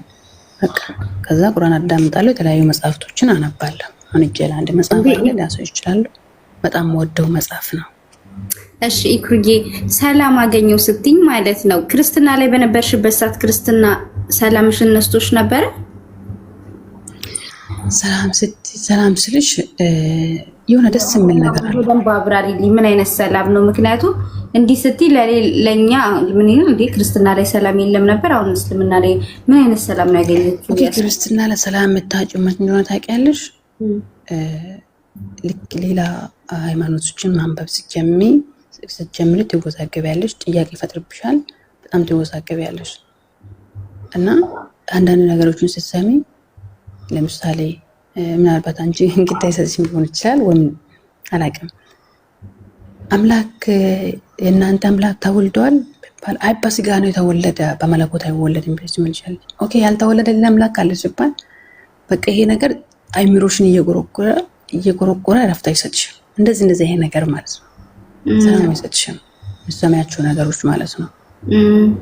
በቃ ከዛ ቁርአን አዳምጣለሁ። የተለያዩ መጽሐፍቶችን አነባለሁ። አሁን እጄ ላይ አንድ መጽሐፍ አለ፣ ሊያሰው ይችላል። በጣም ወደው መጽሐፍ ነው። እሺ ኢክሩዬ ሰላም አገኘው ስትኝ ማለት ነው። ክርስትና ላይ በነበርሽበት ሰዓት ክርስትና ሰላምሽን ነስቶሽ ነበረ? ሰላም ስልሽ የሆነ ደስ የሚል ነገር አለ። በደንብ አብራሪልኝ። ምን አይነት ሰላም ነው? ምክንያቱም እንዲህ ስትይ ለኛ ምን ይሁን እንዴ ክርስትና ላይ ሰላም የለም ነበር። አሁን እስልምና ላይ ምን አይነት ሰላም ነው ያገኘችው? ክርስትና ላይ ሰላም የምታጭው ምን እንደሆነ ታውቂያለሽ? ሌላ ሃይማኖቶችን ማንበብ ስትጀምሪ ትወዛገቢያለሽ። ጥያቄ ይፈጥርብሻል። በጣም ትወዛገቢያለሽ። እና አንዳንድ ነገሮችን ስትሰሚ ለምሳሌ ምናልባት አንቺ እንግዲህ አይሰጥሽም ሊሆን ይችላል፣ ወይም አላውቅም። አምላክ የእናንተ አምላክ ተወልዷል ቢባል አይ በስጋ ነው የተወለደ በመለኮት አይወለድም ብለሽ ምን ይችላል? ኦኬ ያልተወለደ ሌላ አምላክ አለ ሲባል በቃ ይሄ ነገር አይምሮሽን እየጎረጎረ እረፍት አይሰጥሽም። እንደዚህ ይሄ ነገር ማለት ነው ሰላም አይሰጥሽም። የምትሰሚያቸው ነገሮች ማለት ነው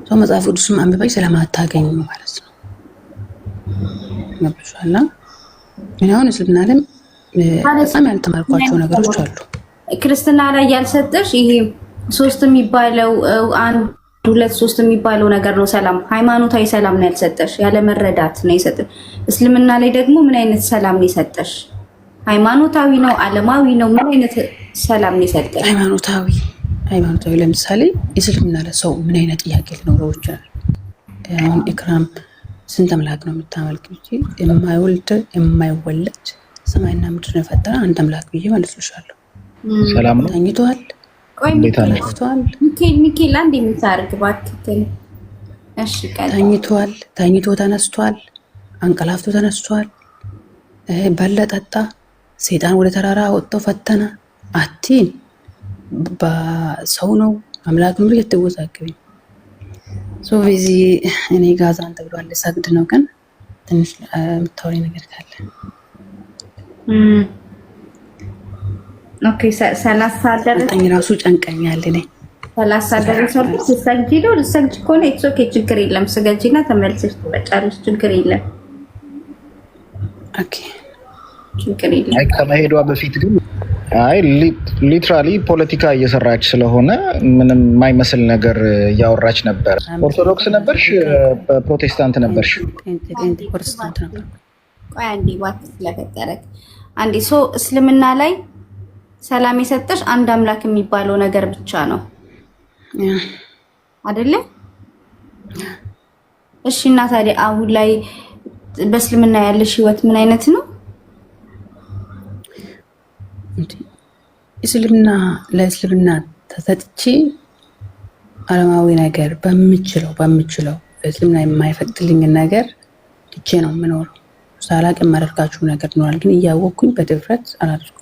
ሰው መጽሐፍ ቅዱስም አንብበሽ ስለማታገኙ ማለት ነው። ገብቶሻል? ምን አሁን እስልምና ላይ በጣም ያልተማርኳቸው ነገሮች አሉ። ክርስትና ላይ ያልሰጠሽ ይሄ ሶስት የሚባለው አንድ ሁለት ሶስት የሚባለው ነገር ነው ሰላም፣ ሃይማኖታዊ ሰላም ነው ያልሰጠሽ፣ ያለ መረዳት ነው የሰጠሽ። እስልምና ላይ ደግሞ ምን አይነት ሰላም ነው የሰጠሽ? ሃይማኖታዊ ነው ዓለማዊ ነው? ምን አይነት ሰላም ነው የሰጠሽ? ሃይማኖታዊ ለምሳሌ እስልምና ለሰው ምን አይነት ጥያቄ ሊኖረው ይችላል? አሁን ኢክራም ስንት አምላክ ነው የምታመልኪው? የማይወልድ የማይወለድ ሰማይና ምድር የፈጠረ አንድ አምላክ ብዬ መልስልሻለሁ። ሰላም ነው። ተኝቷል። ቆይ ሚካኤል አንድ የምታርግ ባክተኝ። እሺ ተኝቷል፣ ተኝቶ ተነስቷል፣ አንቀላፍቶ ተነስቷል፣ በላ ጠጣ፣ ሰይጣን ወደ ተራራ ወጥቶ ፈተነ አቲን በሰው ነው አምላክ ነው እየተወዛገበ ሶ በዚህ እኔ ጋዛ አንተ ብሏል ሰግድ ነው። ግን ትንሽ የምታወሪ ነገር ካለ ኦኬ። 30 ደረሰኝ ራሱ ጨንቀኛል። እኔ 30 ደረሰኝ ሰግጂ ነው ሰግጂ ኮኔ ኢትስ ኦኬ፣ ችግር የለም። ስገጂና ተመልሰሽ ትመጫለሽ፣ ችግር የለም። ኦኬ ችግር የለም። አይ ከመሄዷ በፊት ግን አይ ሊትራሊ ፖለቲካ እየሰራች ስለሆነ ምንም የማይመስል ነገር እያወራች ነበር። ኦርቶዶክስ ነበርሽ? ፕሮቴስታንት ነበርሽ? ፕሮቴስታንት ነበር። ቆይ አንዴ ዋት ስለፈጠረክ አንዴ እስልምና ላይ ሰላም የሰጠሽ አንድ አምላክ የሚባለው ነገር ብቻ ነው አይደለ? እሺ እና ታዲያ አሁን ላይ በእስልምና ያለሽ ህይወት ምን አይነት ነው? እስልምና ለእስልምና ተሰጥቼ ዓለማዊ ነገር በምችለው እስልምና የማይፈቅድልኝን ነገር እጄ ነው የምኖረው። ሳላቅ የማደርጋችሁ ነገር ይኖራል፣ ግን እያወቅኩኝ በድፍረት አላደርገውም።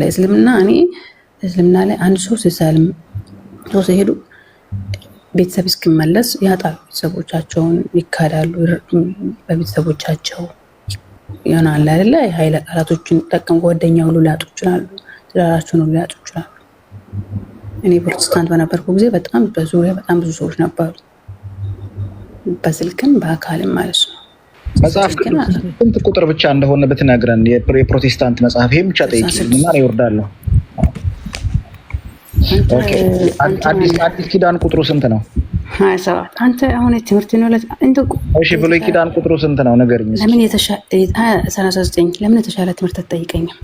ለእስልምና እኔ እስልምና ላይ አንድ ሰው ሲሰልም ሰው ሲሄዱ ቤተሰብ እስኪመለስ ያጣሉ፣ ቤተሰቦቻቸውን ይካዳሉ፣ በቤተሰቦቻቸው ይሆናል አይደለ? የኃይለ ቃላቶችን ጠቀም ጓደኛ ሁሉ ሊያጡ ይችላሉ፣ ትዳራቸውን ሁሉ ሊያጡ ይችላሉ። እኔ ፕሮቴስታንት በነበርኩ ጊዜ በጣም በዙሪያ በጣም ብዙ ሰዎች ነበሩ፣ በስልክም በአካልም ማለት ነው። መጽሐፍ ስንት ቁጥር ብቻ እንደሆነ ብትነግረን፣ የፕሮቴስታንት መጽሐፍ ይሄን ብቻ ጠይቂኝና ይወርዳለሁ። ኦኬ አዲስ ኪዳን ቁጥሩ ስንት ነው? 27 አንተ አሁን ትምህርት ነው እንዴ? እሺ ብሉይ ኪዳን ቁጥሩ ስንት ነው ንገሪኝ። ለምን 39 ለምን የተሻለ ትምህርት አትጠይቀኝም?